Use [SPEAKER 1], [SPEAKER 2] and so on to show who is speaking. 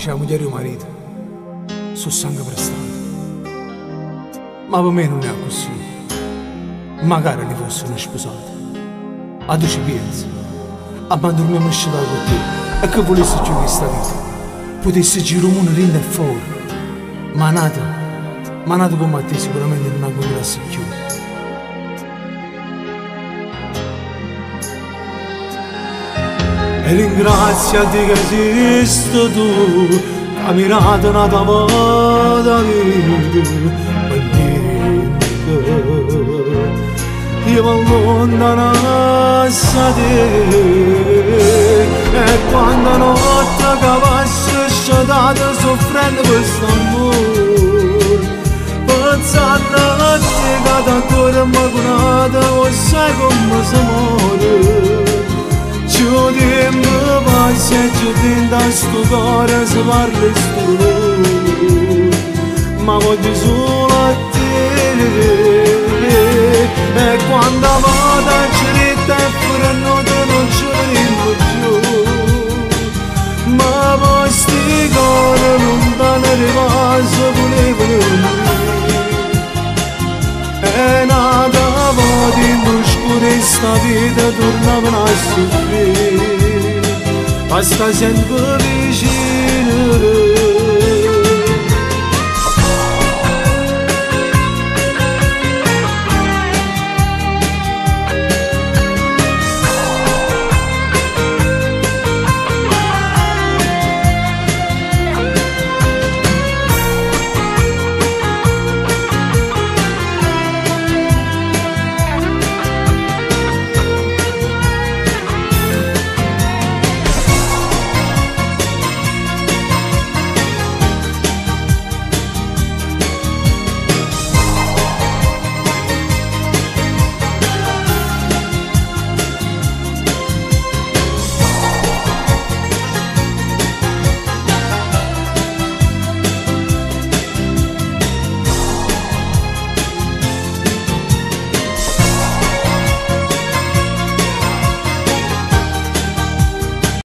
[SPEAKER 1] c'è la moglie o marito, su sangue prestato. Ma per me non è così. Magari ne fossero sposati. A tu ci pensi? Abbandoniamo a scelta con te. E che volessi giocare questa vita? Potessi girare un rinda e fuori. Ma nato come te sicuramente non ha continuato più. E ringraziati che esisto tu, la mirata nata volta per dire che io allontanassi da te. E quando notte che passo sciatata soffrendo questo amore, pensando a te che da cuore mi curata, o sai come si muore. Ci tempo passa e ci tenta sto cuore se parli sto, ma voglio solo a te. E quando vado a ceretta e fuori notte non ci vediamo più, ma poi sti cuore lontano di passo volevano. E nata vado in oscura sta vita tornavano a soffrire, basta sempre